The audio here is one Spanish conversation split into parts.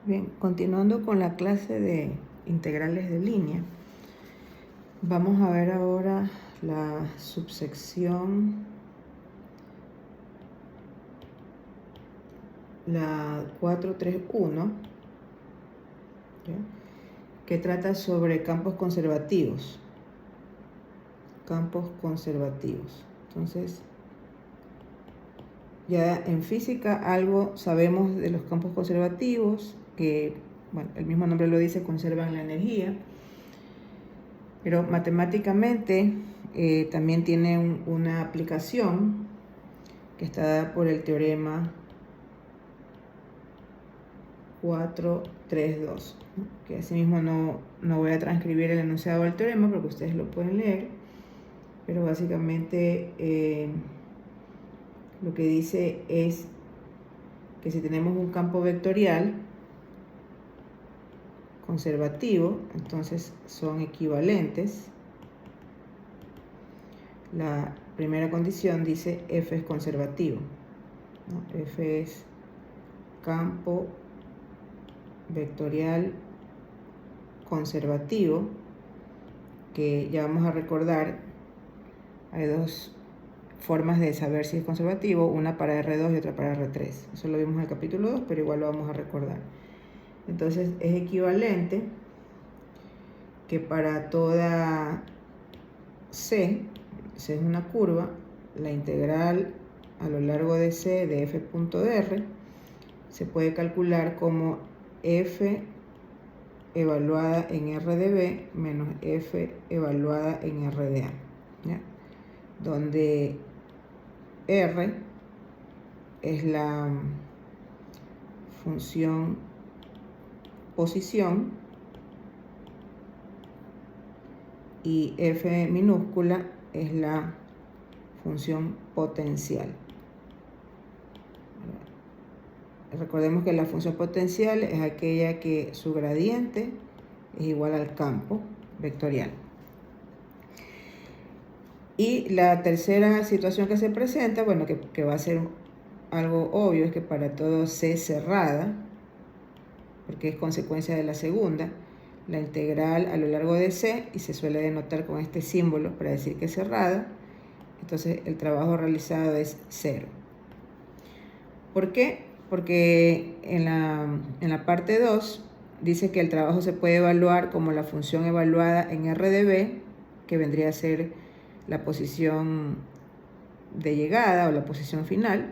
Bien, continuando con la clase de integrales de línea, vamos a ver ahora la subsección, la 431, ¿ya? Que trata sobre campos conservativos. Campos conservativos. Entonces, ya en física algo sabemos de los campos conservativos, que, bueno, el mismo nombre lo dice, conservan la energía. Pero matemáticamente también tiene una aplicación que está dada por el teorema 432, ¿no? Que asimismo no voy a transcribir el enunciado del teorema porque ustedes lo pueden leer, pero básicamente lo que dice es que si tenemos un campo vectorial conservativo, entonces son equivalentes. La primera condición dice F es conservativo, ¿no? F es campo vectorial conservativo, que ya vamos a recordar, hay dos formas de saber si es conservativo, una para R2 y otra para R3. Eso lo vimos en el capítulo 2, pero igual lo vamos a recordar. Entonces es equivalente que para toda C es una curva, la integral a lo largo de C de f punto de R se puede calcular como f evaluada en R de B menos f evaluada en R de A, ¿ya? Donde R es la función posición y f minúscula es la función potencial. Recordemos que la función potencial es aquella que su gradiente es igual al campo vectorial. Y la tercera situación que se presenta, bueno, que va a ser algo obvio, es que para todo C cerrada, porque es consecuencia de la segunda, la integral a lo largo de C, y se suele denotar con este símbolo para decir que es cerrada, entonces el trabajo realizado es 0. ¿Por qué? Porque en la parte 2 dice que el trabajo se puede evaluar como la función evaluada en R de B, que vendría a ser la posición de llegada o la posición final,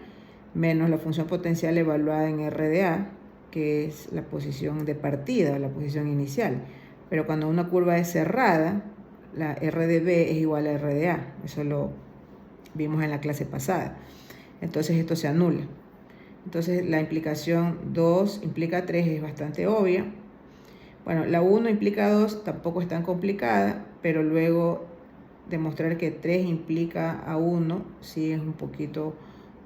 menos la función potencial evaluada en R de A, que es la posición de partida o la posición inicial. Pero cuando una curva es cerrada, la R de B es igual a R de A. Eso lo vimos en la clase pasada. Entonces esto se anula. Entonces la implicación 2 implica 3 es bastante obvia. Bueno, la 1 implica 2 tampoco es tan complicada, pero luego demostrar que 3 implica a 1 sí es un poquito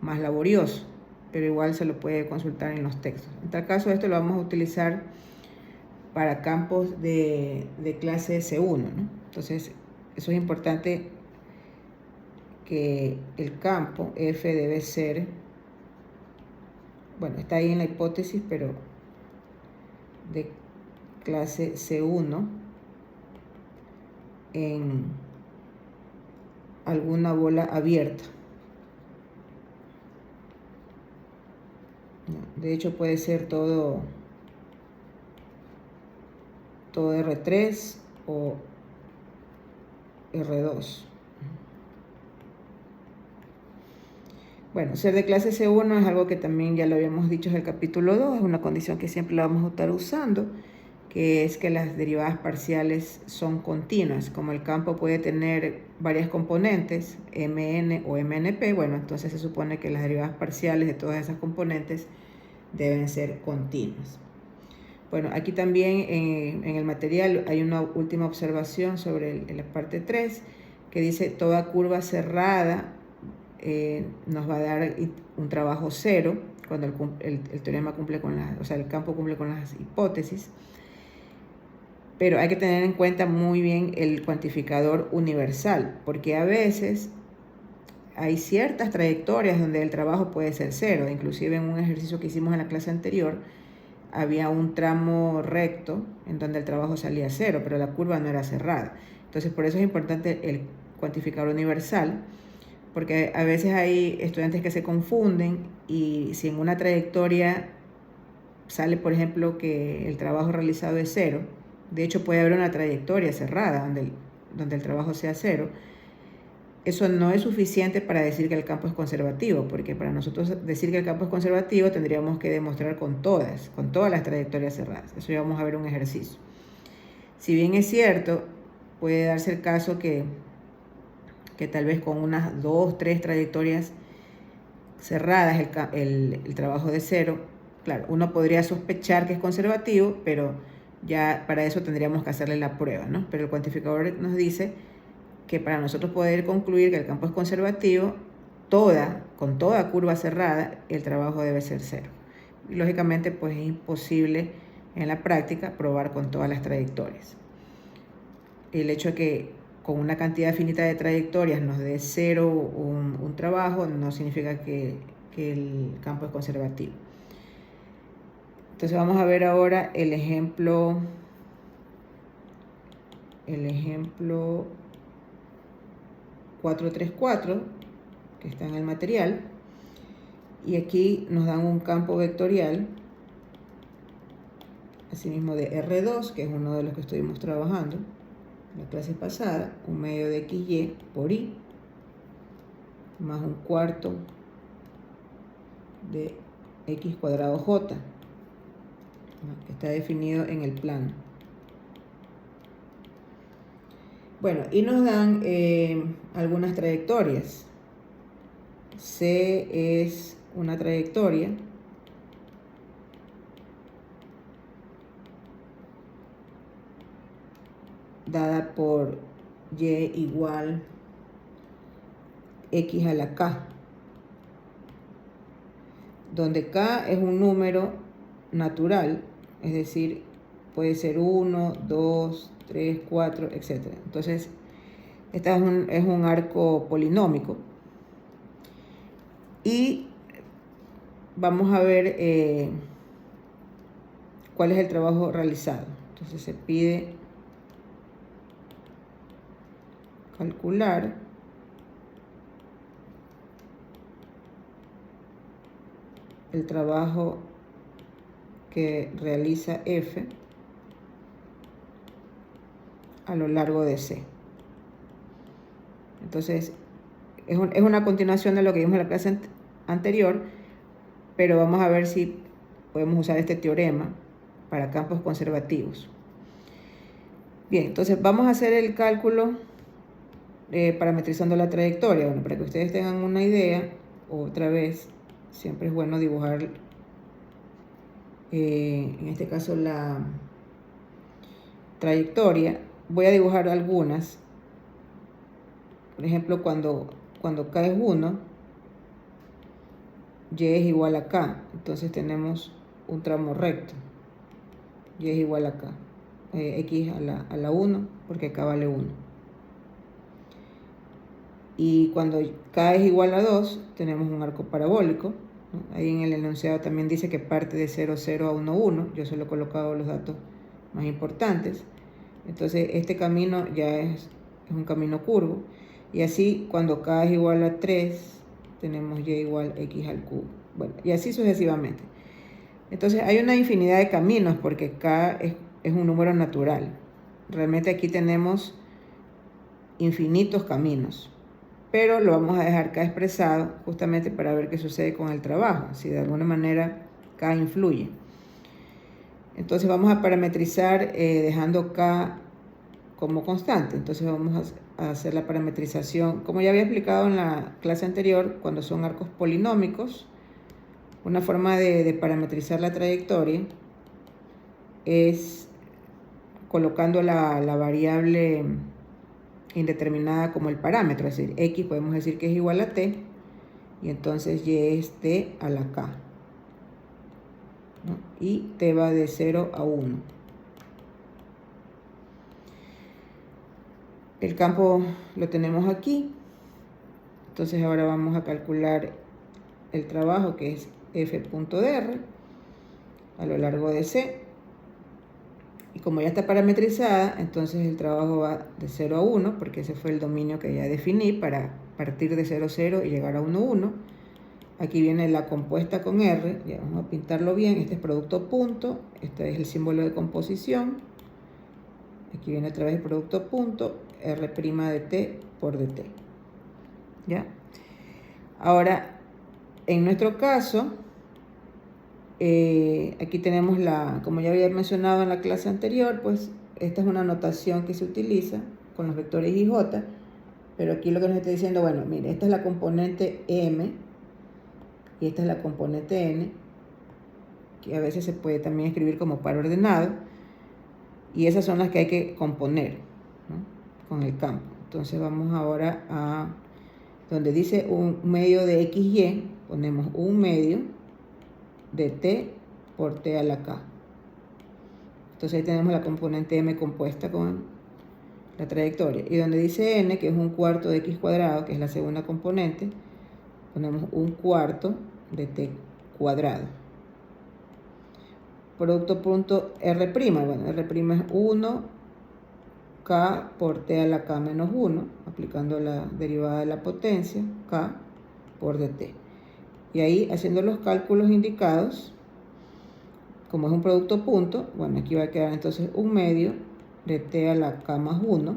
más laborioso, pero igual se lo puede consultar en los textos. En tal caso, esto lo vamos a utilizar para campos de clase C1, ¿no? Entonces, eso es importante, que el campo F debe ser, bueno, está ahí en la hipótesis, pero de clase C1 en alguna bola abierta. De hecho, puede ser todo R3 o R2. Bueno, ser de clase C1 es algo que también ya lo habíamos dicho en el capítulo 2, es una condición que siempre la vamos a estar usando, que es que las derivadas parciales son continuas. Como el campo puede tener varias componentes, Mn o Mnp, bueno, entonces se supone que las derivadas parciales de todas esas componentes deben ser continuas. Bueno, aquí también en el material hay una última observación sobre la parte 3, que dice toda curva cerrada nos va a dar un trabajo 0 cuando el teorema cumple con el campo cumple con las hipótesis. Pero hay que tener en cuenta muy bien el cuantificador universal, porque a veces hay ciertas trayectorias donde el trabajo puede ser 0. Inclusive en un ejercicio que hicimos en la clase anterior, había un tramo recto en donde el trabajo salía a 0, pero la curva no era cerrada. Entonces, por eso es importante el cuantificador universal, porque a veces hay estudiantes que se confunden y si en una trayectoria sale, por ejemplo, que el trabajo realizado es 0, de hecho puede haber una trayectoria cerrada donde el trabajo sea 0, eso no es suficiente para decir que el campo es conservativo, porque para nosotros decir que el campo es conservativo tendríamos que demostrar con todas las trayectorias cerradas. Eso ya vamos a ver un ejercicio. Si bien es cierto, puede darse el caso que tal vez con unas 2, 3 trayectorias cerradas el trabajo de 0, claro, uno podría sospechar que es conservativo, pero ya para eso tendríamos que hacerle la prueba, ¿no? Pero el cuantificador nos dice que para nosotros poder concluir que el campo es conservativo, con toda curva cerrada, el trabajo debe ser 0. Y lógicamente, pues es imposible en la práctica probar con todas las trayectorias. El hecho de que con una cantidad finita de trayectorias nos dé 0 un trabajo no significa que el campo es conservativo. Entonces vamos a ver ahora el ejemplo 434, que está en el material, y aquí nos dan un campo vectorial, asimismo de R2, que es uno de los que estuvimos trabajando en la clase pasada, un medio de XY por Y, más un cuarto de X cuadrado J, que está definido en el plano. Bueno, y nos dan algunas trayectorias. C es una trayectoria dada por Y igual X a la K, donde K es un número natural, es decir, puede ser 1, 2, 3, 4, etc. Entonces, este es un arco polinómico. Y vamos a ver cuál es el trabajo realizado. Entonces se pide calcular el trabajo que realiza F a lo largo de C. Entonces, es una continuación de lo que vimos en la clase anterior, pero vamos a ver si podemos usar este teorema para campos conservativos. Bien, entonces vamos a hacer el cálculo parametrizando la trayectoria. Bueno, para que ustedes tengan una idea, otra vez, siempre es bueno dibujar, en este caso la trayectoria. Voy a dibujar algunas. Por ejemplo, cuando K es 1, Y es igual a K. Entonces tenemos un tramo recto. Y es igual a K. X a la 1, porque K vale 1. Y cuando K es igual a 2, tenemos un arco parabólico, ¿no? Ahí en el enunciado también dice que parte de 0, 0 a 1, 1. Yo solo he colocado los datos más importantes. Entonces este camino ya es un camino curvo. Y así cuando K es igual a 3, tenemos Y igual X al cubo. Bueno, y así sucesivamente. Entonces hay una infinidad de caminos porque K es un número natural. Realmente aquí tenemos infinitos caminos. Pero lo vamos a dejar acá expresado justamente para ver qué sucede con el trabajo, si de alguna manera K influye. Entonces vamos a parametrizar dejando K como constante. Entonces vamos a hacer la parametrización, como ya había explicado en la clase anterior, cuando son arcos polinómicos. Una forma de parametrizar la trayectoria es colocando la variable indeterminada como el parámetro, es decir, X podemos decir que es igual a T, y entonces Y es T a la K, ¿no? Y T va de 0 a 1. El campo lo tenemos aquí, entonces ahora vamos a calcular el trabajo que es F.dr, a lo largo de C. Y como ya está parametrizada, entonces el trabajo va de 0 a 1, porque ese fue el dominio que ya definí para partir de 0, 0 y llegar a 1, 1. Aquí viene la compuesta con R, ya vamos a pintarlo bien. Este es producto punto, este es el símbolo de composición. Aquí viene otra vez el producto punto, R' de T por dt. ¿Ya? Ahora, en nuestro caso, aquí tenemos como ya había mencionado en la clase anterior, pues esta es una notación que se utiliza con los vectores IJ, pero aquí lo que nos está diciendo, bueno, mire, esta es la componente M y esta es la componente N, que a veces se puede también escribir como par ordenado, y esas son las que hay que componer, ¿no?, con el campo. Entonces vamos ahora a donde dice un medio de XY, ponemos un medio de T por T a la K. Entonces ahí tenemos la componente M compuesta con la trayectoria. Y donde dice N, que es un cuarto de X cuadrado, que es la segunda componente, ponemos un cuarto de T cuadrado. Producto punto R', bueno, R' es 1 K por T a la K menos 1, aplicando la derivada de la potencia, K por dt. Y ahí, haciendo los cálculos indicados, como es un producto punto, bueno, aquí va a quedar entonces un medio de T a la K más 1,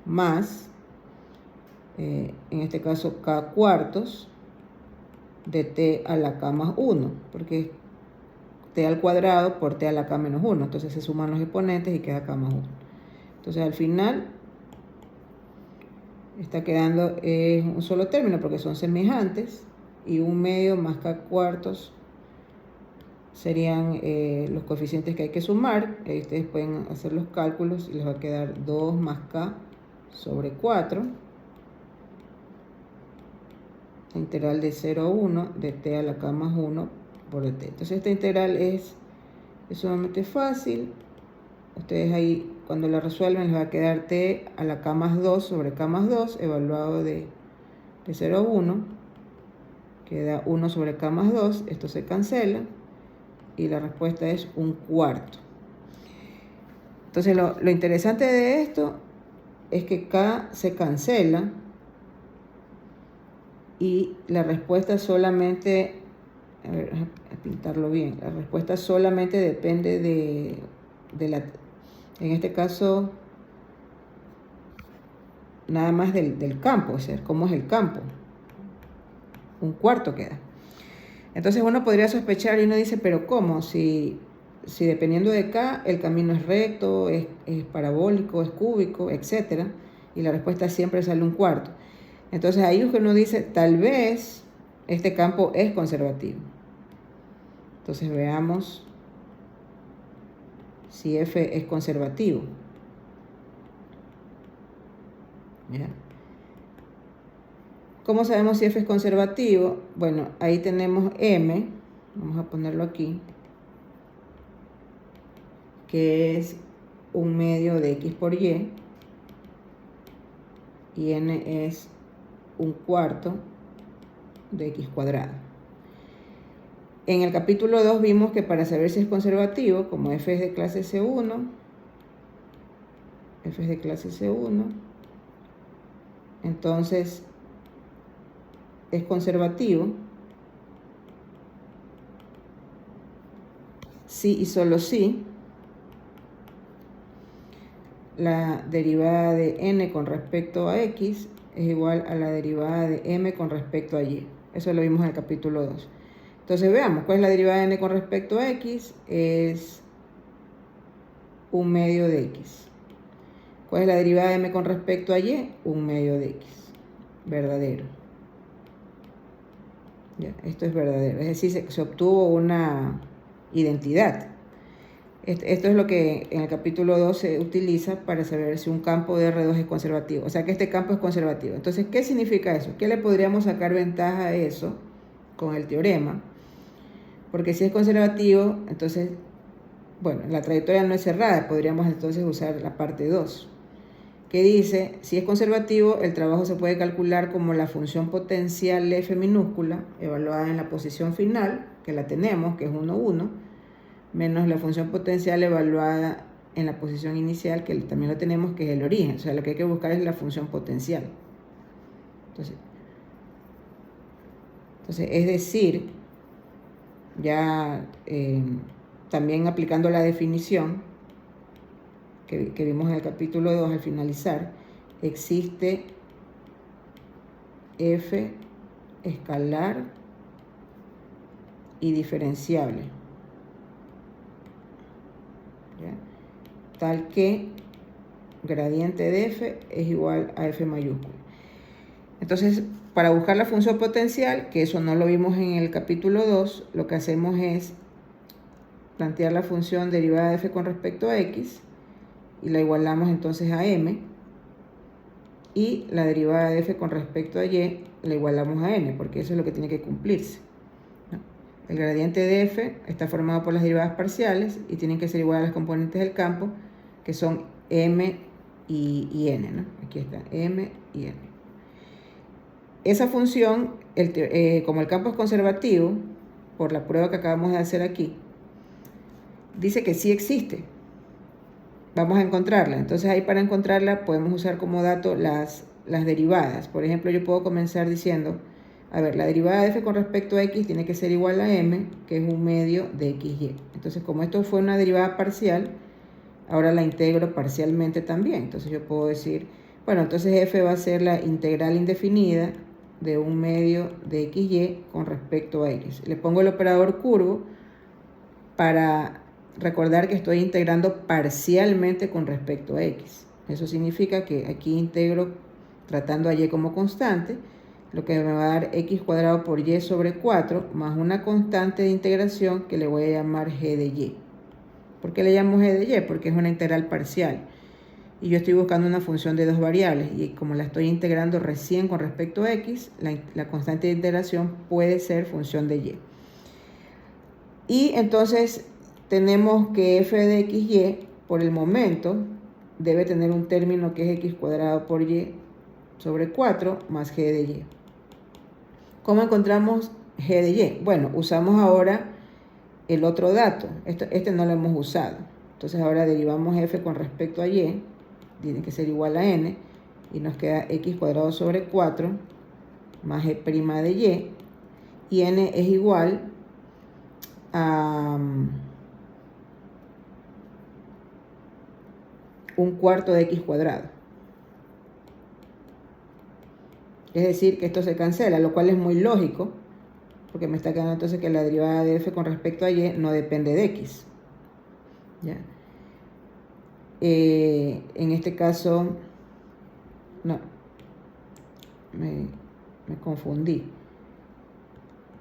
más, en este caso, K cuartos de T a la K más 1, porque es T al cuadrado por T a la K menos 1. Entonces se suman los exponentes y queda K más 1. Entonces al final está quedando un solo término porque son semejantes, y un medio más K cuartos serían los coeficientes que hay que sumar. Ahí ustedes pueden hacer los cálculos y les va a quedar 2 más K sobre 4, integral de 0 a 1 de T a la K más 1 por dt. Entonces esta integral es sumamente fácil. Ustedes ahí, cuando la resuelven, les va a quedar T a la K más 2 sobre K más 2, evaluado de 0 a 1. Queda 1 sobre K más 2, esto se cancela, y la respuesta es un cuarto. Entonces lo interesante de esto es que K se cancela, y la respuesta solamente, a ver, a pintarlo bien, la respuesta solamente depende de la, en este caso, nada más del campo, o sea, cómo es el campo. Un cuarto queda. Entonces uno podría sospechar, y uno dice, pero ¿cómo? Si dependiendo de K, el camino es recto, es parabólico, es cúbico, etc. Y la respuesta siempre sale un cuarto. Entonces ahí es que uno dice, tal vez este campo es conservativo. Entonces veamos si F es conservativo. ¿Ya? ¿Cómo sabemos si F es conservativo? Bueno, ahí tenemos M, vamos a ponerlo aquí, que es un medio de X por Y, y N es un cuarto de X cuadrado. En el capítulo 2 vimos que para saber si es conservativo, como F es de clase C1, entonces es conservativo si y solo si la derivada de n con respecto a x es igual a la derivada de m con respecto a y. Eso lo vimos en el capítulo 2. Entonces veamos, ¿cuál es la derivada de n con respecto a x? Es un medio de x. ¿Cuál es la derivada de m con respecto a y? Un medio de x. Verdadero. Ya, esto es verdadero. Es decir, se obtuvo una identidad. Esto es lo que en el capítulo 2 se utiliza para saber si un campo de R2 es conservativo. O sea que este campo es conservativo. Entonces, ¿qué significa eso? ¿Qué le podríamos sacar ventaja a eso con el teorema? Porque si es conservativo, entonces, bueno, la trayectoria no es cerrada. Podríamos entonces usar la parte 2, que dice, si es conservativo, el trabajo se puede calcular como la función potencial F minúscula, evaluada en la posición final, que la tenemos, que es 1, 1, menos la función potencial evaluada en la posición inicial, que también lo tenemos, que es el origen. O sea, lo que hay que buscar es la función potencial. Entonces es decir, ya también aplicando la definición que vimos en el capítulo 2 al finalizar, existe f escalar y diferenciable, ¿ya? Tal que gradiente de f es igual a f mayúscula. Entonces, para buscar la función potencial, que eso no lo vimos en el capítulo 2, lo que hacemos es plantear la función derivada de f con respecto a x y la igualamos entonces a m, y la derivada de f con respecto a y la igualamos a n, porque eso es lo que tiene que cumplirse, ¿no? El gradiente de f está formado por las derivadas parciales y tienen que ser iguales a las componentes del campo, que son m y n, ¿no? Aquí está, m y n. Esa función, como el campo es conservativo, por la prueba que acabamos de hacer aquí, dice que sí existe. Vamos a encontrarla. Entonces ahí, para encontrarla, podemos usar como dato las derivadas. Por ejemplo, yo puedo comenzar diciendo, a ver, la derivada de f con respecto a x tiene que ser igual a m, que es un medio de xy. Entonces, como esto fue una derivada parcial, ahora la integro parcialmente también. Entonces yo puedo decir, bueno, entonces f va a ser la integral indefinida de un medio de xy con respecto a x. Le pongo el operador curvo para recordar que estoy integrando parcialmente con respecto a x. Eso significa que aquí integro tratando a y como constante, lo que me va a dar x cuadrado por y sobre 4 más una constante de integración que le voy a llamar g de y. ¿Por qué le llamo g de y? Porque es una integral parcial. Y yo estoy buscando una función de dos variables, y como la estoy integrando recién con respecto a x, la constante de integración puede ser función de y. Y entonces tenemos que f de xy por el momento debe tener un término que es x cuadrado por y sobre 4 más g de y. ¿Cómo encontramos g de y? Bueno, usamos ahora el otro dato. Este no lo hemos usado. Entonces ahora derivamos f con respecto a y, tiene que ser igual a n, y nos queda x cuadrado sobre 4 más g' de y n es igual a un cuarto de x cuadrado. Es decir, que esto se cancela, lo cual es muy lógico, porque me está quedando entonces que la derivada de f con respecto a y no depende de x, ¿ya? En este caso, no, me confundí.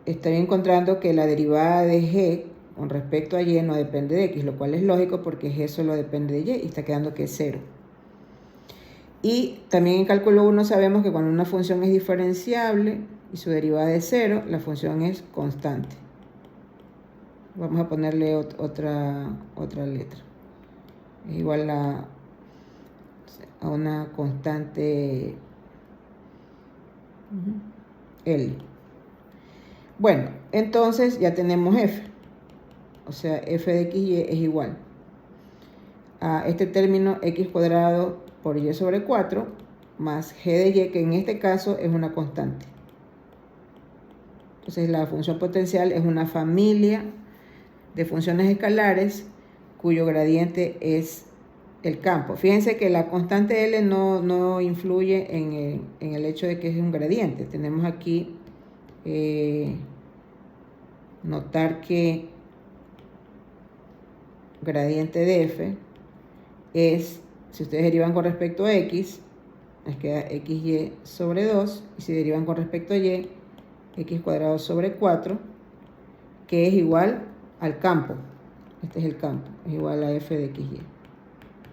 Estoy encontrando que la derivada de g con respecto a y no depende de x, lo cual es lógico porque g solo depende de y está quedando que es 0. Y también en cálculo 1 sabemos que cuando una función es diferenciable y su derivada es 0, la función es constante. Vamos a ponerle otra letra. Es igual a una constante L. Bueno, entonces ya tenemos f. O sea, f de xy es igual a este término x cuadrado por y sobre 4 más g de y, que en este caso es una constante. Entonces la función potencial es una familia de funciones escalares cuyo gradiente es el campo. Fíjense que la constante L no influye en el hecho de que es un gradiente. Tenemos aquí notar que gradiente de f es, si ustedes derivan con respecto a x, les queda xy sobre 2, y si derivan con respecto a y, x cuadrado sobre 4, que es igual al campo. Este es el campo, es igual a f de xy.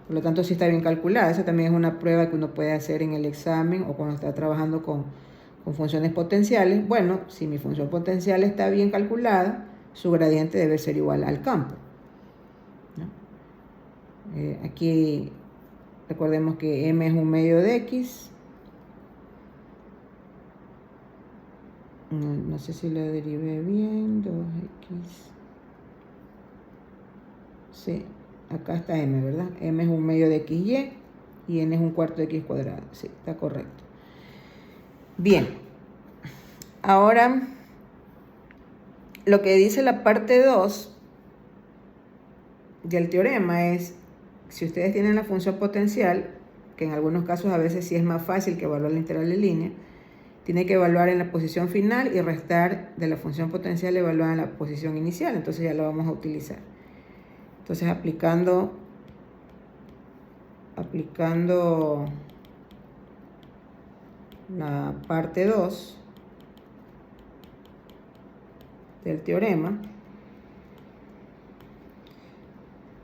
Por lo tanto, sí está bien calculada. Esa también es una prueba que uno puede hacer en el examen o cuando está trabajando con funciones potenciales. Bueno, si mi función potencial está bien calculada, su gradiente debe ser igual al campo, ¿no? Aquí recordemos que m es un medio de x. No sé si lo derivé bien. 2x ¿sí? Acá está m, ¿verdad? M es un medio de xy y n es un cuarto de x cuadrado. Sí, está correcto. Bien. Ahora, lo que dice la parte 2 del teorema es, si ustedes tienen la función potencial, que en algunos casos a veces sí es más fácil que evaluar la integral de línea, tiene que evaluar en la posición final y restar de la función potencial evaluada en la posición inicial. Entonces ya lo vamos a utilizar. Entonces aplicando la parte 2 del teorema,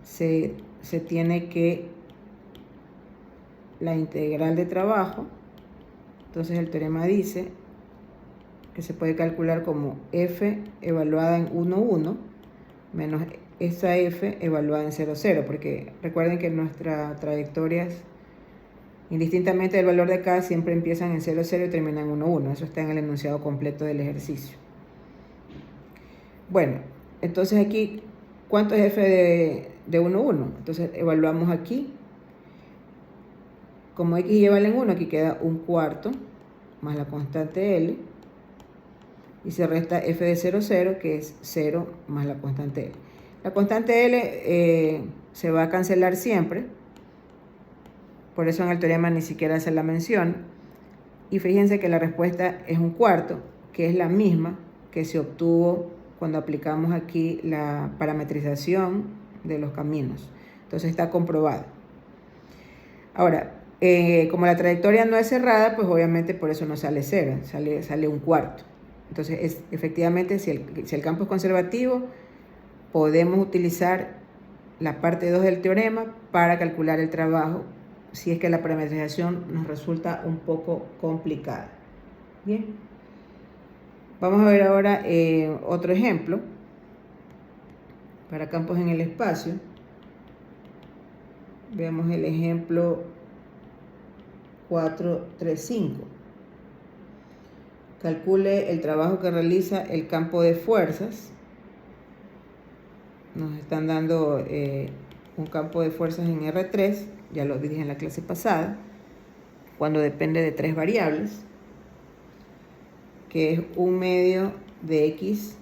se tiene que la integral de trabajo. Entonces el teorema dice que se puede calcular como f evaluada en 1, 1 menos esa f evaluada en 0, 0, porque recuerden que nuestras trayectorias, indistintamente del valor de acá, siempre empiezan en 0, 0 y terminan en 1, 1. Eso está en el enunciado completo del ejercicio. Bueno, entonces aquí, ¿cuánto es f de 1, 1? Entonces evaluamos aquí. Como x y y valen 1, aquí queda un cuarto más la constante L. Y se resta f de 0, 0, que es 0 más la constante L. La constante L se va a cancelar siempre. Por eso en el teorema ni siquiera se la menciona. Y fíjense que la respuesta es un cuarto, que es la misma que se obtuvo cuando aplicamos aquí la parametrización de los caminos. Entonces está comprobado. Ahora, como la trayectoria no es cerrada, pues obviamente por eso no sale 0, sale un cuarto. Entonces, efectivamente, si el campo es conservativo, podemos utilizar la parte 2 del teorema para calcular el trabajo, si es que la parametrización nos resulta un poco complicada. Bien. Vamos a ver ahora otro ejemplo para campos en el espacio. Veamos el ejemplo 435. Calcule el trabajo que realiza el campo de fuerzas. Nos están dando un campo de fuerzas en R3, ya lo dije en la clase pasada, cuando depende de 3 variables, que es 1 medio de x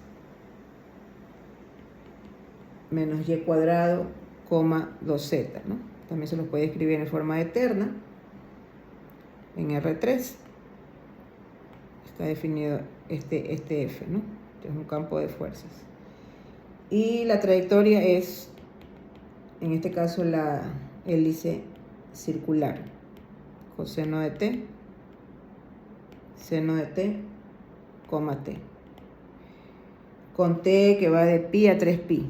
menos y cuadrado, 2z, ¿no? También se los puede escribir en forma de terna. En R3 está definido este F, ¿no? Es un campo de fuerzas. Y la trayectoria es, en este caso, la hélice circular. Coseno de t, seno de t, coma t. Con t que va de pi a 3pi.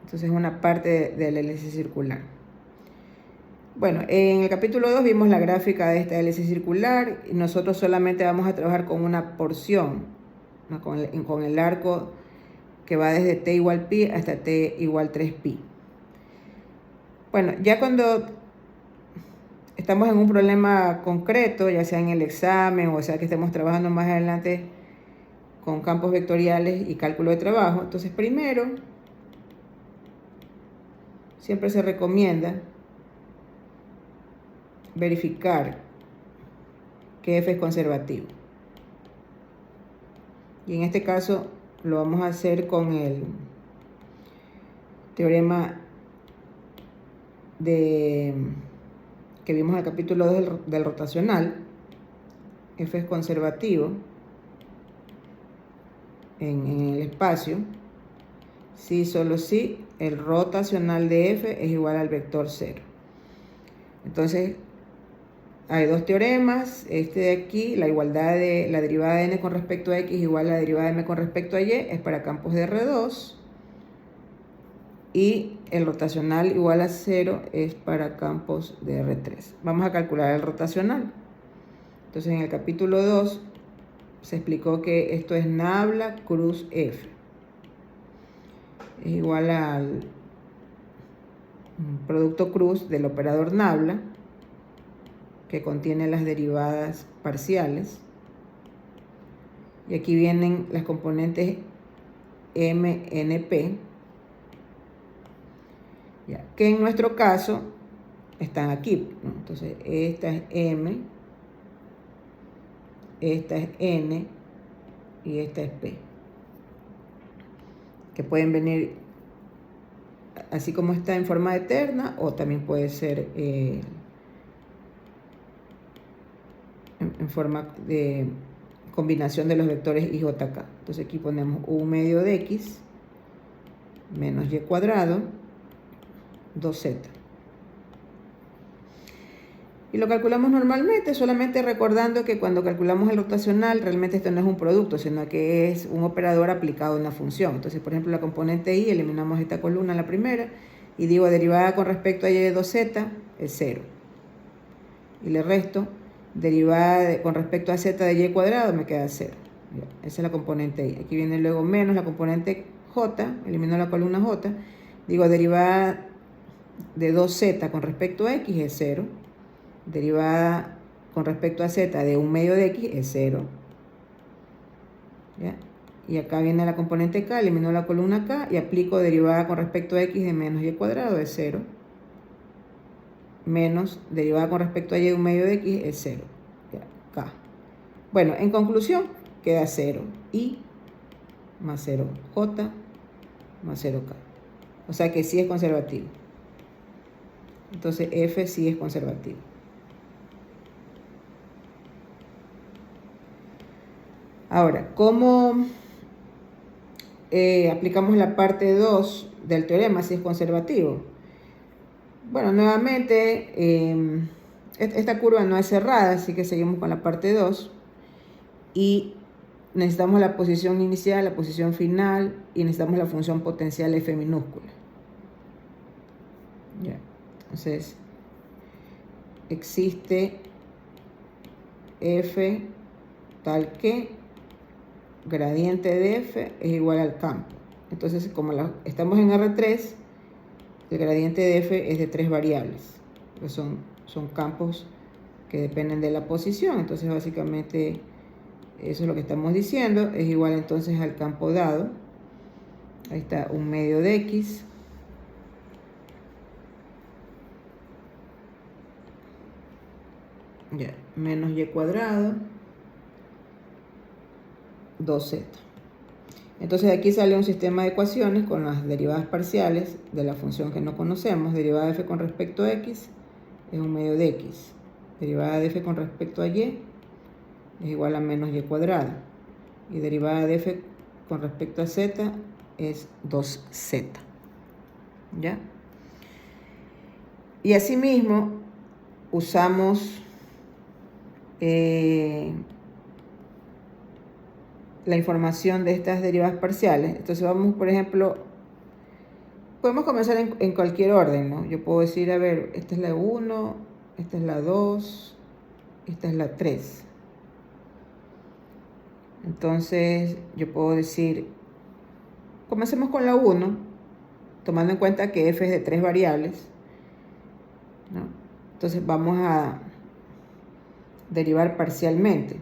Entonces es una parte de la hélice circular. Bueno, en el capítulo 2 vimos la gráfica de esta hélice circular y nosotros solamente vamos a trabajar con una porción, ¿no? con el arco que va desde t igual pi hasta t igual 3pi. Bueno, ya cuando estamos en un problema concreto, ya sea en el examen o sea que estemos trabajando más adelante con campos vectoriales y cálculo de trabajo, entonces primero siempre se recomienda verificar que f es conservativo. Y en este caso lo vamos a hacer con el teorema que vimos en el capítulo 2 del rotacional. F es conservativo en el espacio si solo si el rotacional de f es igual al vector 0. Entonces hay dos teoremas. Este de aquí, la igualdad de la derivada de n con respecto a x igual a la derivada de m con respecto a y, es para campos de R2. Y el rotacional igual a 0 es para campos de R3. Vamos a calcular el rotacional. Entonces en el capítulo 2 se explicó que esto es nabla cruz f. Es igual al producto cruz del operador nabla, que contiene las derivadas parciales, Y aquí vienen las componentes MNP, ya, que en nuestro caso están aquí, ¿no? Entonces, esta es M, esta es N y esta es P, que pueden venir así como está en forma de terna, o también puede ser en forma de combinación de los vectores IJK. Entonces aquí ponemos U medio de X menos Y cuadrado 2Z. Y lo calculamos normalmente, solamente recordando que cuando calculamos el rotacional, realmente esto no es un producto, sino que es un operador aplicado a una función. Entonces, por ejemplo, la componente I, eliminamos esta columna, la primera, y digo derivada con respecto a Y de 2Z es 0. Y le resto derivada con respecto a Z de Y cuadrado, me queda 0. Esa es la componente I. Aquí viene luego menos la componente J, elimino la columna J, digo derivada de 2Z con respecto a X es 0. Derivada con respecto a Z de 1 medio de X es 0. ¿Ya? Y acá viene la componente K, elimino la columna K y aplico derivada con respecto a X de menos Y cuadrado es 0. Menos derivada con respecto a Y de 1 medio de X es 0. ¿Ya? K. Bueno, en conclusión, queda 0. I más 0 J más 0K. O sea que sí es conservativo. Entonces F sí es conservativo. Ahora, ¿cómo aplicamos la parte 2 del teorema si es conservativo? Bueno, nuevamente, esta curva no es cerrada, así que seguimos con la parte 2. Y necesitamos la posición inicial, la posición final, y necesitamos la función potencial F minúscula. Ya. Entonces, existe F tal que gradiente de F es igual al campo. Entonces, como estamos en R3, el gradiente de F es de 3 variables. Pues son campos que dependen de la posición. Entonces, básicamente, eso es lo que estamos diciendo. Es igual entonces al campo dado. Ahí está 1 medio de X. Ya, menos Y cuadrado 2Z. Entonces aquí sale un sistema de ecuaciones con las derivadas parciales de la función que no conocemos. Derivada de F con respecto a X es 1 medio de X. Derivada de F con respecto a Y es igual a menos Y cuadrado. Y derivada de F con respecto a Z es 2Z. ¿Ya? Y asimismo usamos la información de estas derivadas parciales. Entonces vamos, por ejemplo, podemos comenzar en cualquier orden, ¿no? Yo puedo decir, a ver, esta es la 1, esta es la 2, esta es la 3. Entonces yo puedo decir, comencemos con la 1, tomando en cuenta que F es de 3 variables, ¿no? Entonces vamos a derivar parcialmente.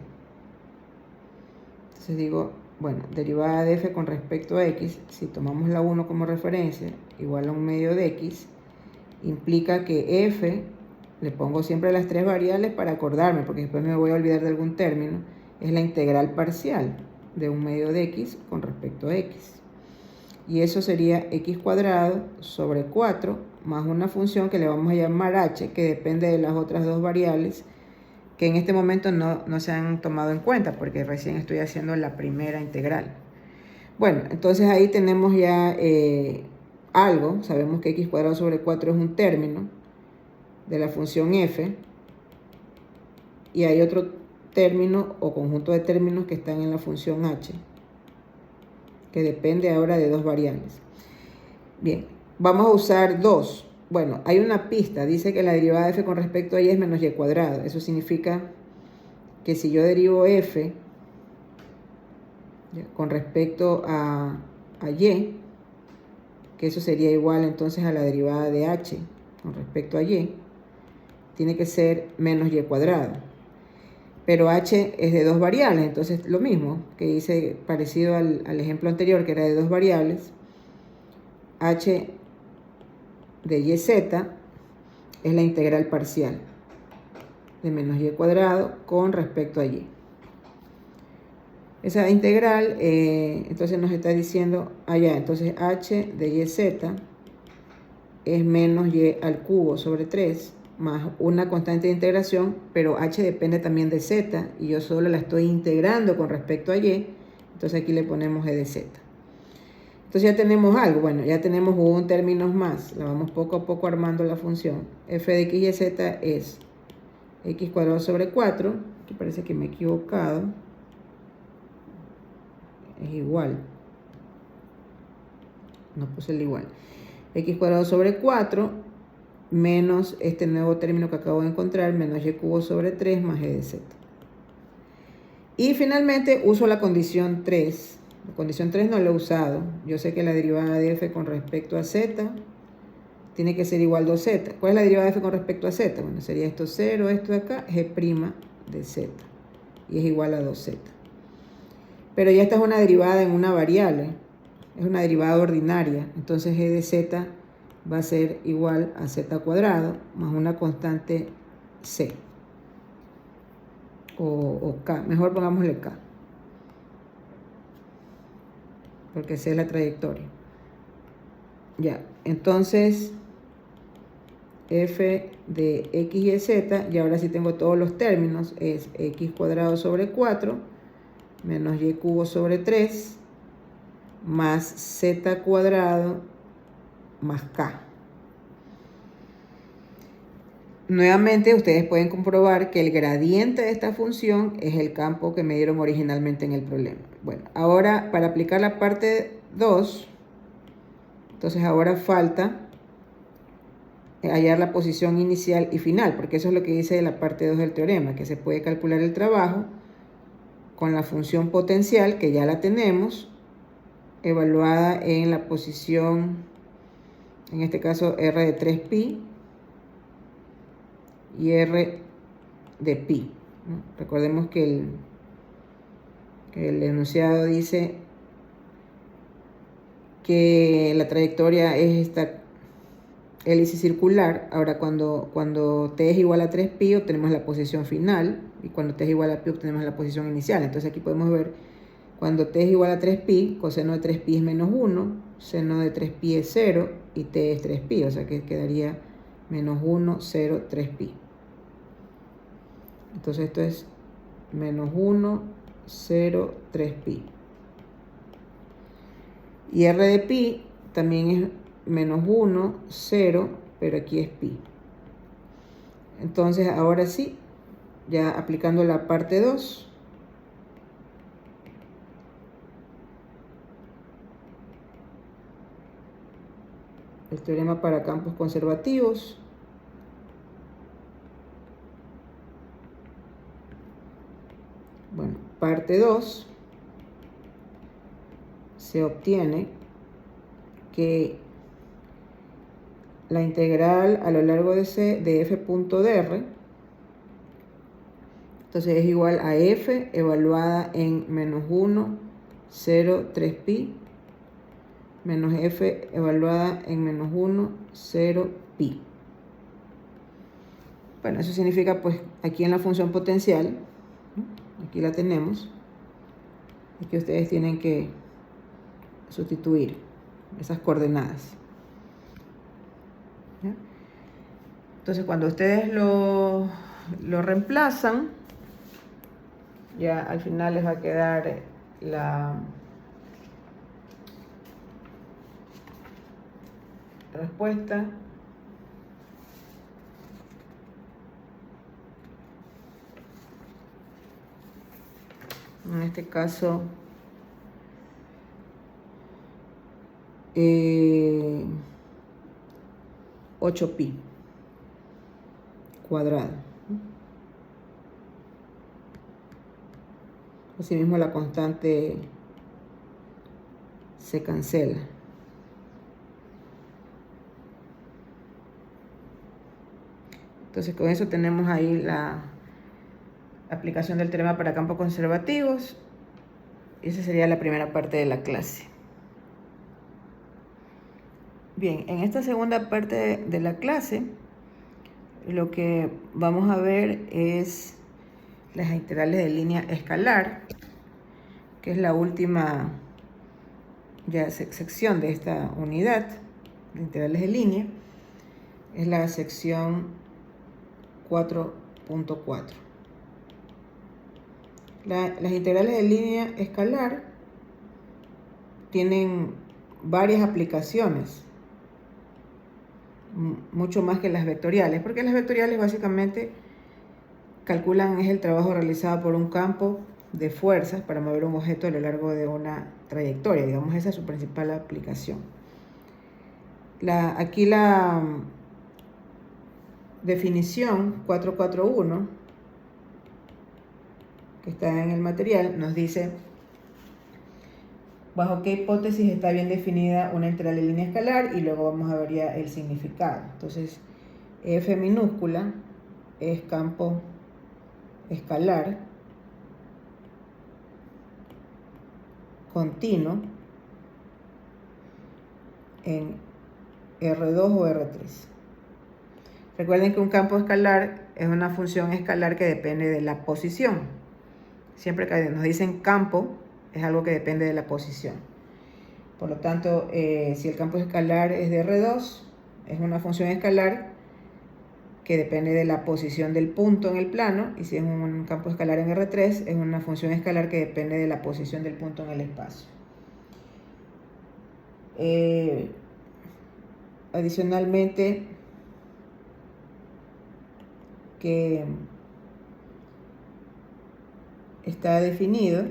Entonces digo, bueno, derivada de F con respecto a X, si tomamos la 1 como referencia, igual a 1 medio de X, implica que F, le pongo siempre las 3 variables para acordarme, porque después me voy a olvidar de algún término, es la integral parcial de 1 medio de X con respecto a X. Y eso sería X cuadrado sobre 4 más una función que le vamos a llamar H, que depende de las otras dos variables, que en este momento no se han tomado en cuenta porque recién estoy haciendo la primera integral. Bueno, entonces ahí tenemos ya algo. Sabemos que X cuadrado sobre 4 es un término de la función F. Y hay otro término o conjunto de términos que están en la función H, que depende ahora de dos variables. Bien, vamos a usar 2. Bueno, hay una pista, dice que la derivada de F con respecto a Y es menos Y cuadrado. Eso significa que si yo derivo F con respecto a Y, que eso sería igual entonces a la derivada de H con respecto a Y, tiene que ser menos Y cuadrado. pero h es de dos variables, entonces lo mismo que hice parecido al ejemplo anterior, que era de dos variables. H de yz es la integral parcial de menos y cuadrado con respecto a y. Esa integral, entonces nos está diciendo allá, entonces h de yz es menos y al cubo sobre 3 más una constante de integración, pero h depende también de z y yo solo la estoy integrando con respecto a y, entonces aquí le ponemos e de z. Entonces ya tenemos algo, bueno, ya tenemos un término más, la vamos poco a poco armando la función. F de x y z es x cuadrado sobre 4, aquí parece que me he equivocado, es igual, no puse el igual, x cuadrado sobre 4 menos este nuevo término que acabo de encontrar, menos y cubo sobre 3 más e de z. Y finalmente uso la condición 3. La condición 3 no la he usado. Yo sé que la derivada de f con respecto a z tiene que ser igual a 2z. ¿Cuál es la derivada de f con respecto a z? Bueno, sería esto 0, esto de acá, g' de z. Y es igual a 2z. Pero ya esta es una derivada en una variable. Es una derivada ordinaria. Entonces g de z va a ser igual a z cuadrado más una constante c. O k. Mejor pongámosle k. Porque c es la trayectoria. Ya, entonces f de x y z, y ahora sí tengo todos los términos, es x cuadrado sobre 4 menos y cubo sobre 3 más z cuadrado más k. Nuevamente ustedes pueden comprobar que el gradiente de esta función es el campo que me dieron originalmente en el problema. Bueno, ahora para aplicar la parte 2, entonces ahora falta hallar la posición inicial y final, porque eso es lo que dice la parte 2 del teorema, que se puede calcular el trabajo con la función potencial, que ya la tenemos, evaluada en la posición, en este caso r de 3pi y r de pi, ¿no? Recordemos que el enunciado dice que la trayectoria es esta hélice circular. Ahora cuando t es igual a 3pi obtenemos la posición final, y cuando t es igual a pi obtenemos la posición inicial. Entonces aquí podemos ver, cuando t es igual a 3pi, coseno de 3pi es menos 1, seno de 3pi es 0 y t es 3pi, o sea que quedaría menos 1, 0, 3pi. Entonces esto es menos 1, 0, 3pi. Y r de pi también es menos 1, 0, pero aquí es pi. Entonces ahora sí, ya aplicando la parte 2, el teorema para campos conservativos. Bueno, parte 2, se obtiene que la integral a lo largo de c de f punto dr, entonces es igual a f evaluada en menos 1, 0, 3pi, menos f evaluada en menos 1, 0, pi. Bueno, eso significa, pues, aquí en la función potencial, ¿no? Aquí la tenemos, aquí ustedes tienen que sustituir esas coordenadas. ¿Ya? Entonces, cuando ustedes lo reemplazan, ya al final les va a quedar la respuesta. En este caso, 8pi cuadrado. Asimismo, la constante se cancela. Entonces, con eso tenemos ahí aplicación del teorema para campos conservativos. Esa sería la primera parte de la clase. Bien, en esta segunda parte de la clase, lo que vamos a ver es las integrales de línea escalar, que es la última sección de esta unidad de integrales de línea. Es la sección 4.4. Las integrales de línea escalar tienen varias aplicaciones, mucho más que las vectoriales, porque las vectoriales básicamente calculan el trabajo realizado por un campo de fuerzas para mover un objeto a lo largo de una trayectoria. Digamos, esa es su principal aplicación. Aquí la definición 441, que está en el material, nos dice bajo qué hipótesis está bien definida una integral de línea escalar, y luego vamos a ver ya el significado. Entonces, F minúscula es campo escalar continuo en R2 o R3. Recuerden que un campo escalar es una función escalar que depende de la posición. Siempre que nos dicen campo, es algo que depende de la posición. Por lo tanto, si el campo escalar es de R2, es una función escalar que depende de la posición del punto en el plano, y si es un campo escalar en R3, es una función escalar que depende de la posición del punto en el espacio. Adicionalmente, que está definido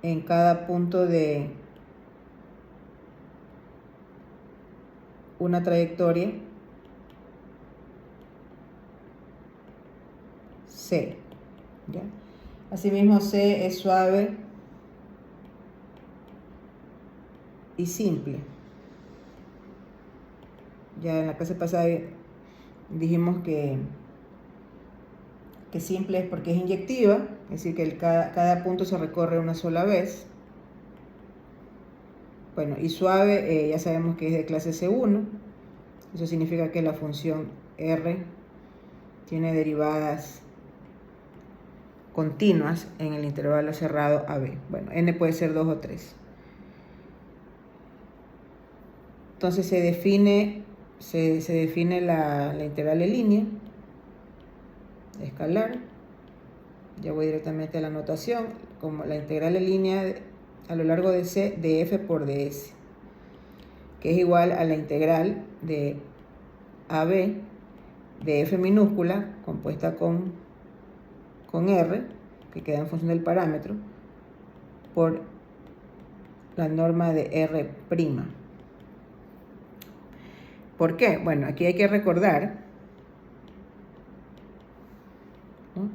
en cada punto de una trayectoria C, ¿ya? Asimismo, C es suave y simple. Ya en la clase pasada dijimos que simple es porque es inyectiva, es decir, que cada punto se recorre una sola vez. Bueno, y suave ya sabemos que es de clase C1. Eso significa que la función R tiene derivadas continuas en el intervalo cerrado AB. Bueno, n puede ser 2 o 3. Entonces se define la integral de línea escalar. Ya voy directamente a la notación, como la integral de línea a lo largo de C de f por ds, que es igual a la integral de AB de f minúscula compuesta con R, que queda en función del parámetro, por la norma de R'. ¿Por qué? Bueno, aquí hay que recordar, ¿no?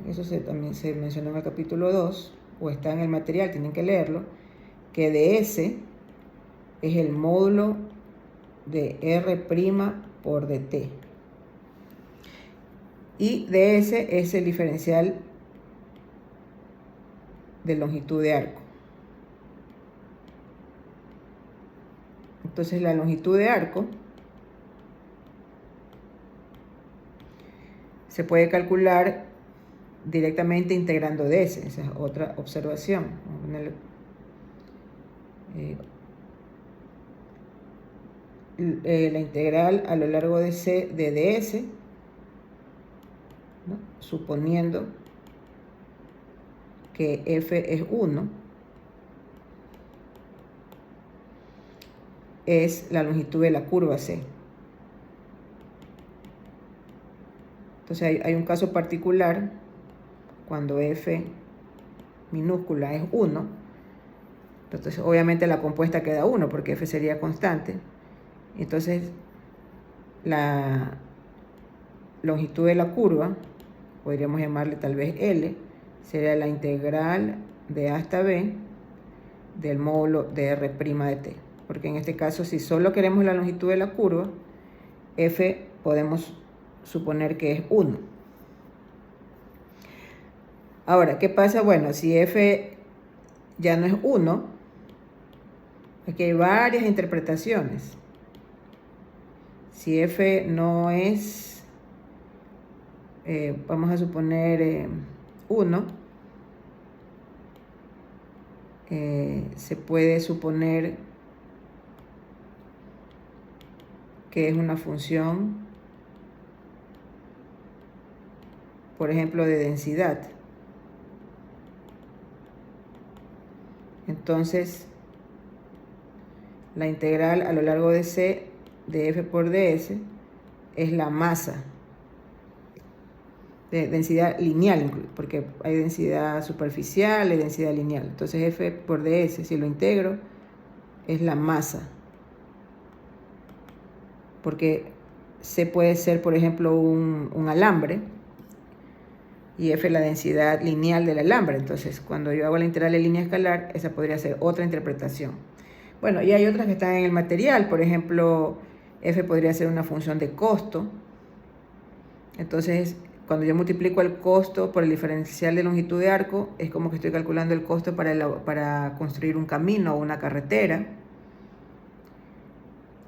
Eso también se mencionó en el capítulo 2, o está en el material, tienen que leerlo, que ds es el módulo de R' por dt. Y ds es el diferencial de longitud de arco. Entonces la longitud de arco se puede calcular directamente integrando ds. Esa es otra observación. Vamos a ponerle, la integral a lo largo de C de ds, ¿no? Suponiendo que f es 1, es la longitud de la curva C. Entonces hay un caso particular cuando f minúscula es 1. Entonces obviamente la compuesta queda 1 porque f sería constante. Entonces la longitud de la curva, podríamos llamarle tal vez L, sería la integral de A hasta B del módulo de R' de t. Porque en este caso, si solo queremos la longitud de la curva, f podemos suponer que es 1. Ahora, ¿qué pasa? Bueno, si f ya no es 1, aquí hay varias interpretaciones. Si f no es, vamos a suponer 1, se puede suponer que es una función, por ejemplo, de densidad. Entonces, la integral a lo largo de C de f por ds es la masa de densidad lineal, porque hay densidad superficial y densidad lineal. Entonces f por ds, si lo integro, es la masa. Porque C puede ser, por ejemplo, un alambre, y f la densidad lineal del alambre. Entonces, cuando yo hago la integral de línea escalar, esa podría ser otra interpretación. Bueno, y hay otras que están en el material. Por ejemplo, f podría ser una función de costo. Entonces, cuando yo multiplico el costo por el diferencial de longitud de arco, es como que estoy calculando el costo para construir un camino o una carretera.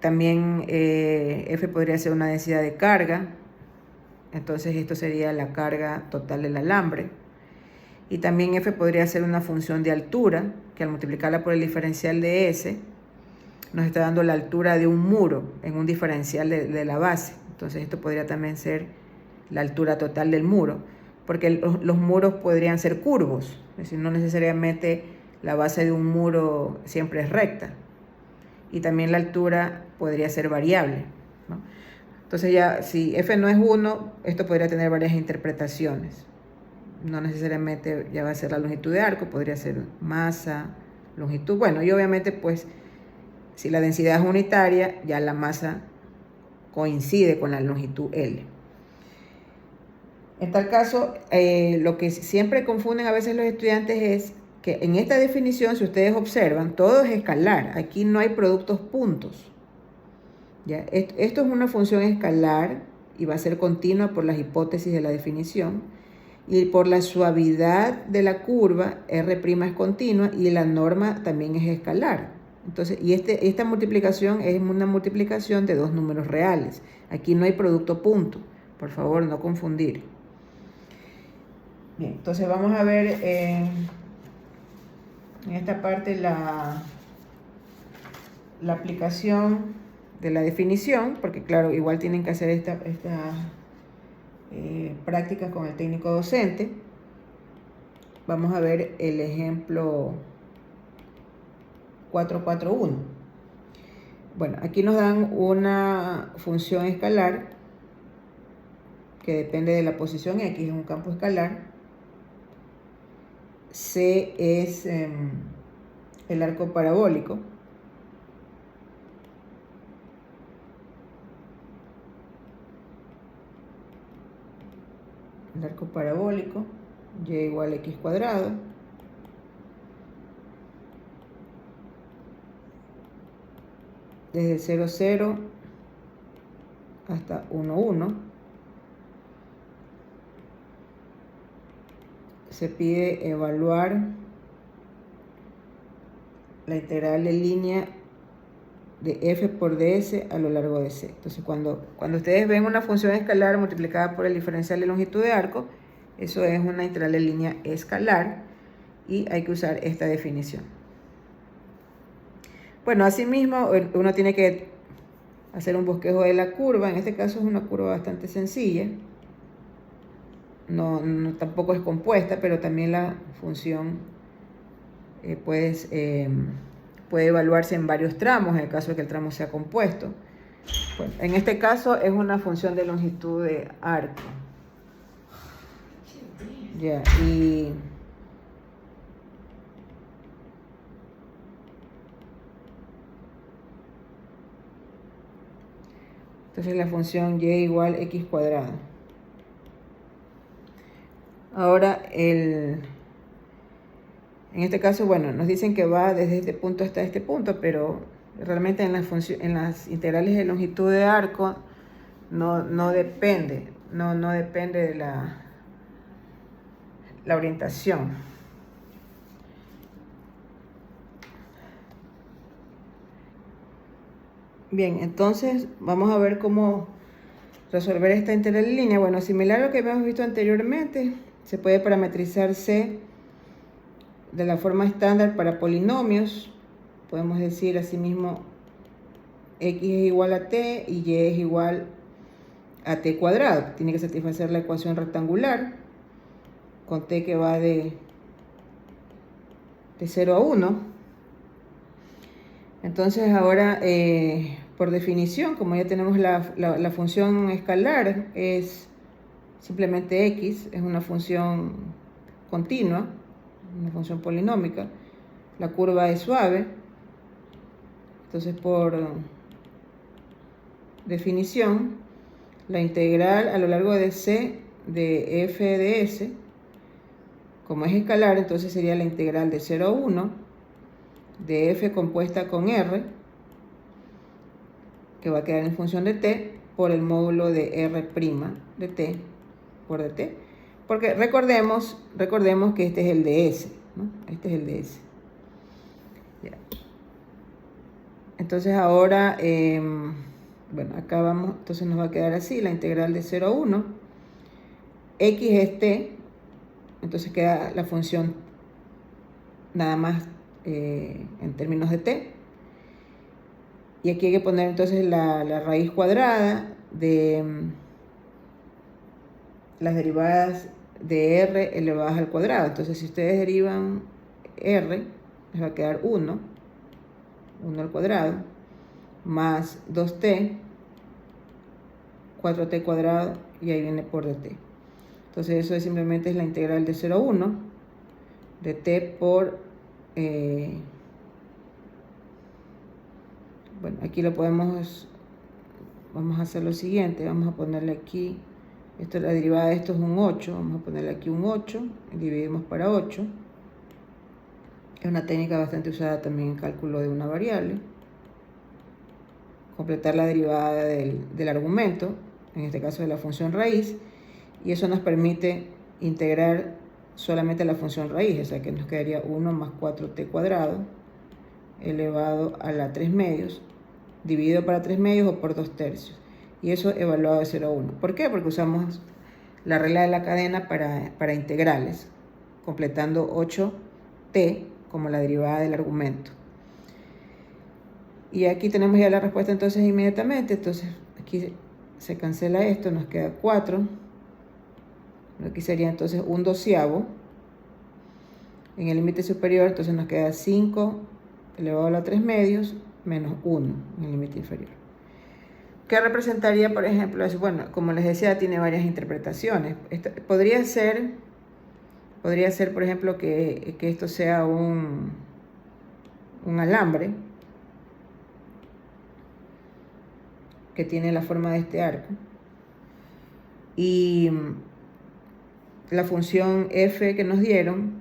También f podría ser una densidad de carga. Entonces esto sería la carga total del alambre. Y también f podría ser una función de altura, que al multiplicarla por el diferencial de s, nos está dando la altura de un muro en un diferencial de la base. Entonces esto podría también ser la altura total del muro, porque los muros podrían ser curvos, es decir, no necesariamente la base de un muro siempre es recta. Y también la altura podría ser variable, ¿no? Entonces ya, si f no es 1, esto podría tener varias interpretaciones. No necesariamente ya va a ser la longitud de arco, podría ser masa, longitud. Bueno, y obviamente pues si la densidad es unitaria, ya la masa coincide con la longitud L. En tal caso, lo que siempre confunden a veces los estudiantes es que en esta definición, si ustedes observan, todo es escalar. Aquí no hay productos puntos. ¿Ya? Esto es una función escalar y va a ser continua por las hipótesis de la definición. Y por la suavidad de la curva, R' es continua y la norma también es escalar. Entonces, y esta multiplicación es una multiplicación de dos números reales. Aquí no hay producto punto. Por favor, no confundir. Bien, entonces vamos a ver en esta parte la aplicación de la definición, porque claro, igual tienen que hacer esta prácticas con el técnico docente. Vamos a ver el ejemplo 441. Bueno, aquí nos dan una función escalar que depende de la posición X, es un campo escalar. C es el arco parabólico. El arco parabólico, y igual a x cuadrado. Desde 0, 0 hasta 1, 1. Se pide evaluar la integral de línea de f por ds a lo largo de C. Entonces, cuando ustedes ven una función escalar multiplicada por el diferencial de longitud de arco, eso es una integral de línea escalar y hay que usar esta definición. Bueno, asimismo, uno tiene que hacer un bosquejo de la curva. En este caso es una curva bastante sencilla. No, tampoco es compuesta, pero también la función puede evaluarse en varios tramos, en el caso de que el tramo sea compuesto. Bueno, en este caso es una función de longitud de arco. Ya, y entonces la función y igual x cuadrado. Ahora en este caso, bueno, nos dicen que va desde este punto hasta este punto, pero realmente en las integrales de longitud de arco no depende, no depende de la orientación. Bien, entonces vamos a ver cómo resolver esta integral en línea. Bueno, similar a lo que habíamos visto anteriormente, se puede parametrizar C de la forma estándar para polinomios. Podemos decir asimismo x es igual a t y y es igual a t cuadrado. Tiene que satisfacer la ecuación rectangular con t que va de 0 a 1. Entonces ahora, por definición, como ya tenemos la función escalar, es simplemente x, es una función continua, una función polinómica. La curva es suave. Entonces, por definición, la integral a lo largo de c de f de s, como es escalar, entonces sería la integral de 0 a 1 de f compuesta con r, que va a quedar en función de t, por el módulo de r' de t por dt. Porque recordemos que este es el ds, ¿no? Este es el ds. Ya. Entonces ahora, bueno, acá vamos, entonces nos va a quedar así, la integral de 0 a 1. X es t, entonces queda la función nada más en términos de t. Y aquí hay que poner entonces la raíz cuadrada de las derivadas de r elevadas al cuadrado. Entonces, si ustedes derivan r, les va a quedar 1 al cuadrado, más 2t, 4t cuadrado, y ahí viene por dt. Entonces, eso simplemente es la integral de 0 a 1 de t por... bueno, aquí lo podemos... Vamos a hacer lo siguiente, vamos a ponerle aquí... Esto, la derivada de esto es un 8, vamos a ponerle aquí un 8, dividimos para 8. Es una técnica bastante usada también en cálculo de una variable. Completar la derivada del argumento, en este caso de la función raíz, y eso nos permite integrar solamente la función raíz, o sea que nos quedaría 1 más 4t cuadrado elevado a la 3 medios, dividido para 3 medios o por 2 tercios. Y eso evaluado de 0 a 1. ¿Por qué? Porque usamos la regla de la cadena para integrales, completando 8t como la derivada del argumento. Y aquí tenemos ya la respuesta entonces inmediatamente. Entonces aquí se cancela esto, nos queda 4. Aquí sería entonces un doceavo. En el límite superior entonces nos queda 5 elevado a la 3 medios menos 1 en el límite inferior. ¿Qué representaría, por ejemplo? Bueno, como les decía, tiene varias interpretaciones. Podría ser, por ejemplo, que esto sea un alambre que tiene la forma de este arco. Y la función f que nos dieron,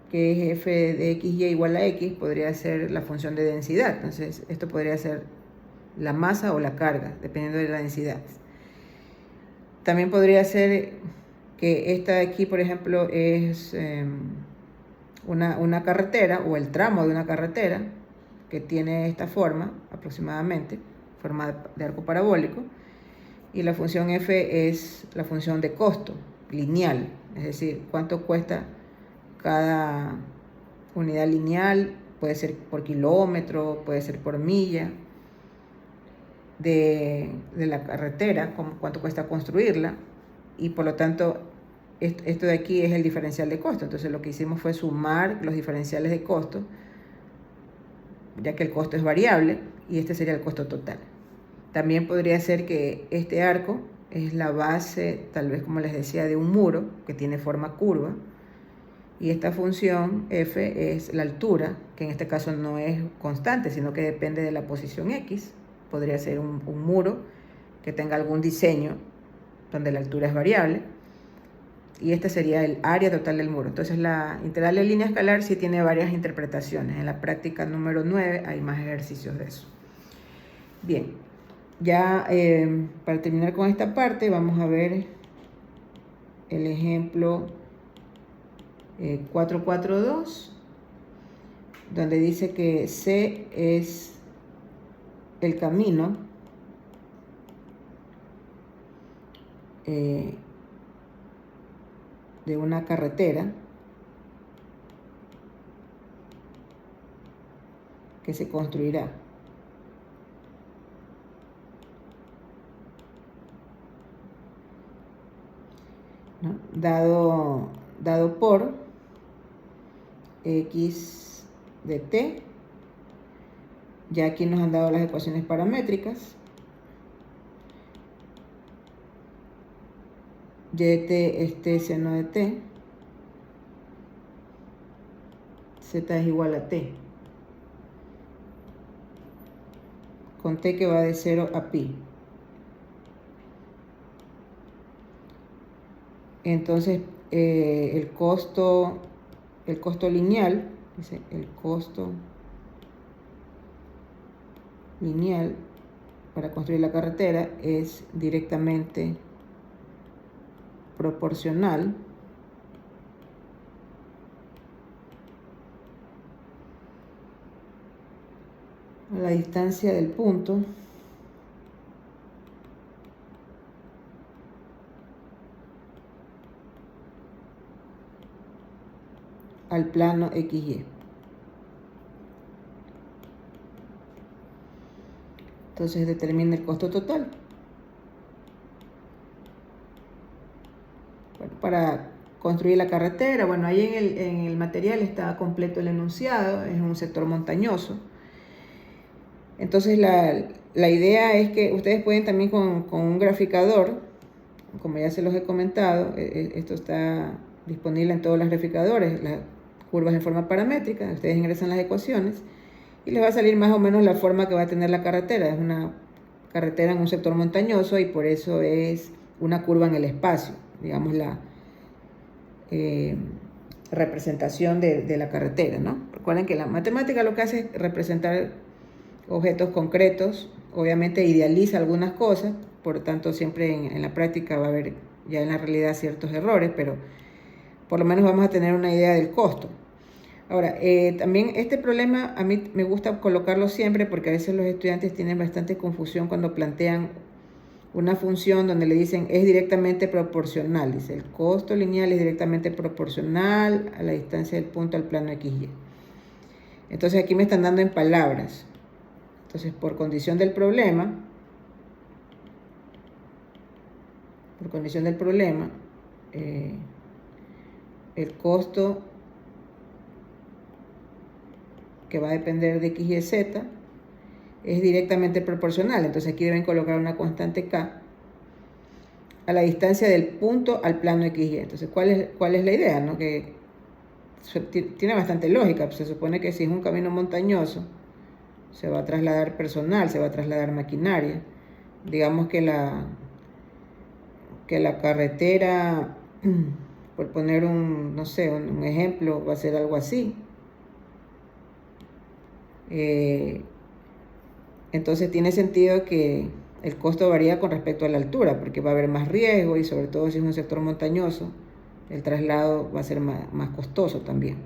que es f de xy igual a x, podría ser la función de densidad. Entonces, esto podría ser la masa o la carga, dependiendo de la densidad. También podría ser que esta de aquí, por ejemplo, es una carretera o el tramo de una carretera que tiene esta forma aproximadamente, forma de arco parabólico, y la función f es la función de costo lineal, es decir, cuánto cuesta cada unidad lineal, puede ser por kilómetro, puede ser por milla, de la carretera, cuánto cuesta construirla, y por lo tanto esto de aquí es el diferencial de costo. Entonces lo que hicimos fue sumar los diferenciales de costo, ya que el costo es variable, y este sería el costo total. También podría ser que este arco es la base, tal vez como les decía, de un muro que tiene forma curva, y esta función f es la altura, que en este caso no es constante, sino que depende de la posición x. Podría ser un muro que tenga algún diseño donde la altura es variable. Y este sería el área total del muro. Entonces la integral de línea escalar sí tiene varias interpretaciones. En la práctica número 9 hay más ejercicios de eso. Bien, Ya para terminar con esta parte, vamos a ver el ejemplo 442, donde dice que C es el camino de una carretera que se construirá. ¿No? Dado por x de t, ya aquí nos han dado las ecuaciones paramétricas, y de t es t seno de t, z es igual a t, con t que va de 0 a pi. Entonces el costo lineal, dice el costo lineal para construir la carretera es directamente proporcional a la distancia del punto al plano XY. Entonces determina el costo total. Bueno, para construir la carretera, bueno, ahí en el material está completo el enunciado, es un sector montañoso. Entonces la idea es que ustedes pueden también con un graficador, como ya se los he comentado, esto está disponible en todos los graficadores, las curvas en forma paramétrica, ustedes ingresan las ecuaciones y les va a salir más o menos la forma que va a tener la carretera. Es una carretera en un sector montañoso y por eso es una curva en el espacio, digamos la representación de la carretera, ¿no? Recuerden que la matemática lo que hace es representar objetos concretos, obviamente idealiza algunas cosas, por lo tanto siempre en la práctica va a haber ya en la realidad ciertos errores, pero por lo menos vamos a tener una idea del costo. Ahora, también este problema a mí me gusta colocarlo siempre porque a veces los estudiantes tienen bastante confusión cuando plantean una función donde le dicen es directamente proporcional. Dice el costo lineal es directamente proporcional a la distancia del punto al plano XY. Entonces aquí me están dando en palabras. Entonces por condición del problema, el costo que va a depender de x y z es directamente proporcional. Entonces aquí deben colocar una constante k a la distancia del punto al plano XY. Entonces, ¿cuál es la idea? ¿No? Que tiene bastante lógica. Se supone que si es un camino montañoso, se va a trasladar personal, se va a trasladar maquinaria. Digamos que la carretera, por poner un ejemplo, va a ser algo así. Entonces tiene sentido que el costo varía con respecto a la altura, porque va a haber más riesgo y sobre todo si es un sector montañoso, el traslado va a ser más costoso también.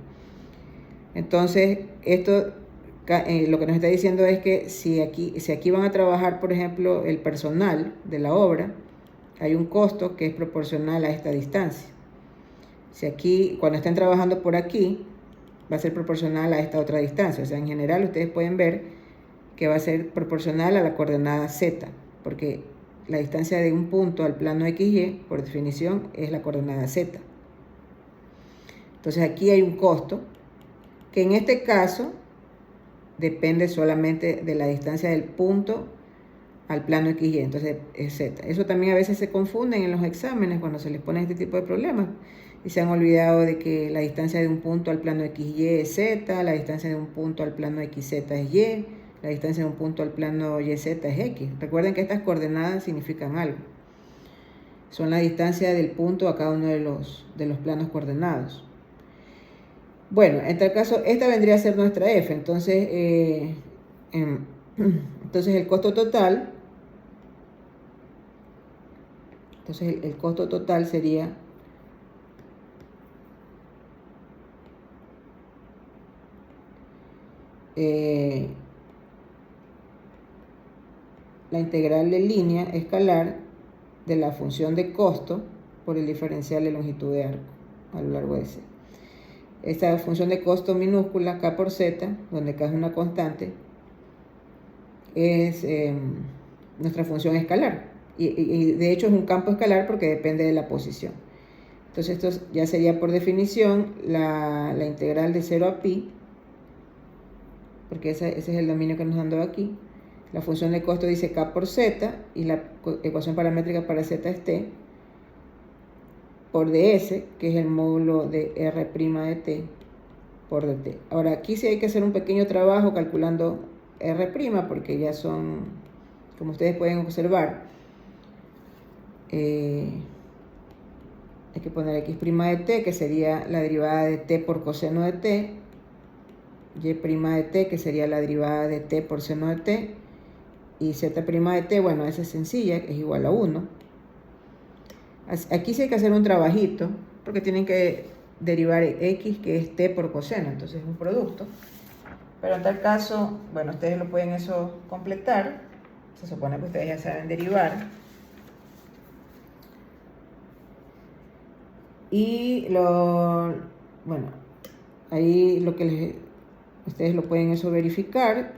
Entonces, esto lo que nos está diciendo es que si aquí van a trabajar, por ejemplo, el personal de la obra, hay un costo que es proporcional a esta distancia. Si aquí, cuando estén trabajando por aquí, va a ser proporcional a esta otra distancia. O sea, en general ustedes pueden ver que va a ser proporcional a la coordenada z, porque la distancia de un punto al plano XY, por definición, es la coordenada z. Entonces aquí hay un costo que en este caso depende solamente de la distancia del punto al plano XY, entonces es z. Eso también a veces se confunden en los exámenes cuando se les pone este tipo de problemas y se han olvidado de que la distancia de un punto al plano XY es z, la distancia de un punto al plano XZ es y, la distancia de un punto al plano YZ es X. Recuerden que estas coordenadas significan algo. Son la distancia del punto a cada uno de los planos coordenados. Bueno, en tal caso, esta vendría a ser nuestra F. Entonces el costo total Entonces el costo total sería la integral de línea escalar de la función de costo por el diferencial de longitud de arco a lo largo de C. Esta función de costo minúscula, K por Z, donde K es una constante, es nuestra función escalar. Y de hecho es un campo escalar porque depende de la posición. Entonces esto ya sería por definición la integral de 0 a pi, porque ese es el dominio que nos han dado aquí. La función de costo dice K por Z y la ecuación paramétrica para Z es T por ds, que es el módulo de R' de T por dt. Ahora aquí sí hay que hacer un pequeño trabajo calculando R', porque ya son, como ustedes pueden observar, hay que poner x' de t, que sería la derivada de t por coseno de t, y' de t, que sería la derivada de t por seno de t, y z' de t, bueno, esa es sencilla, es igual a 1. Aquí sí hay que hacer un trabajito, porque tienen que derivar x, que es t por coseno, entonces es un producto. Pero en tal caso, bueno, ustedes lo pueden eso completar. Se supone que ustedes ya saben derivar. Y bueno, ahí ustedes lo pueden eso verificar.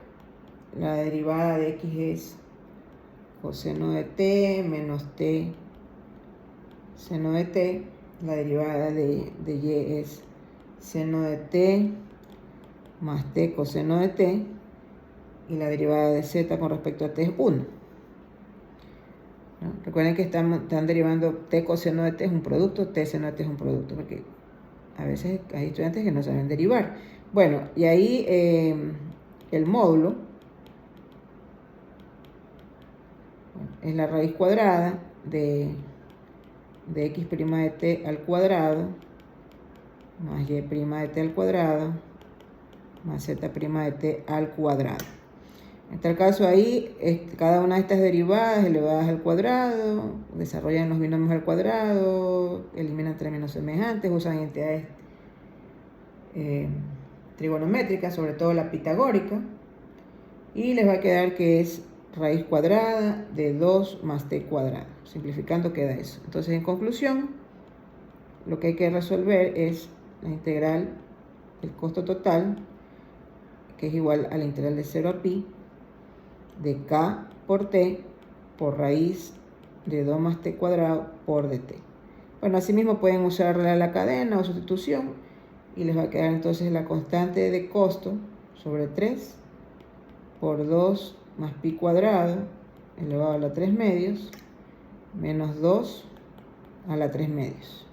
La derivada de x es coseno de t menos t seno de t. La derivada de y es seno de t más t coseno de t. Y la derivada de z con respecto a t es 1. ¿No? Recuerden que están derivando t coseno de t es un producto, t seno de t es un producto, porque a veces hay estudiantes que no saben derivar. Bueno, y ahí el módulo es la raíz cuadrada de x' de t al cuadrado más y' de t al cuadrado más z' de t al cuadrado. En tal caso ahí, cada una de estas derivadas elevadas al cuadrado, desarrollan los binomios al cuadrado, eliminan términos semejantes, usan entidades trigonométricas, sobre todo la pitagórica, y les va a quedar que es raíz cuadrada de 2 más t cuadrado. Simplificando queda eso. Entonces, en conclusión, lo que hay que resolver es la integral del costo total, que es igual a la integral de 0 a pi, de k por t por raíz de 2 más t cuadrado por dt. Bueno, asimismo pueden usar la cadena o sustitución y les va a quedar entonces la constante de costo sobre 3 por 2 más pi cuadrado elevado a la 3 medios menos 2 a la 3 medios.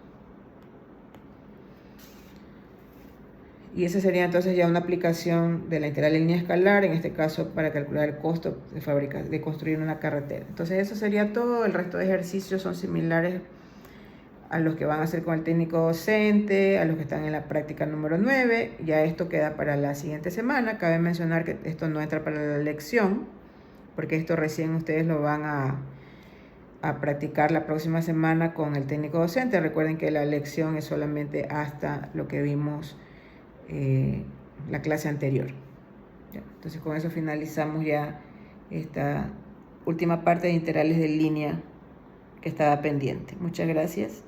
Y esa sería entonces ya una aplicación de la integral de línea escalar, en este caso para calcular el costo de construir una carretera. Entonces eso sería todo. El resto de ejercicios son similares a los que van a hacer con el técnico docente, a los que están en la práctica número 9. Ya esto queda para la siguiente semana. Cabe mencionar que esto no entra para la lección, porque esto recién ustedes lo van a practicar la próxima semana con el técnico docente. Recuerden que la lección es solamente hasta lo que vimos la clase anterior. ¿Ya? Entonces con eso finalizamos ya esta última parte de integrales de línea que estaba pendiente. Muchas gracias.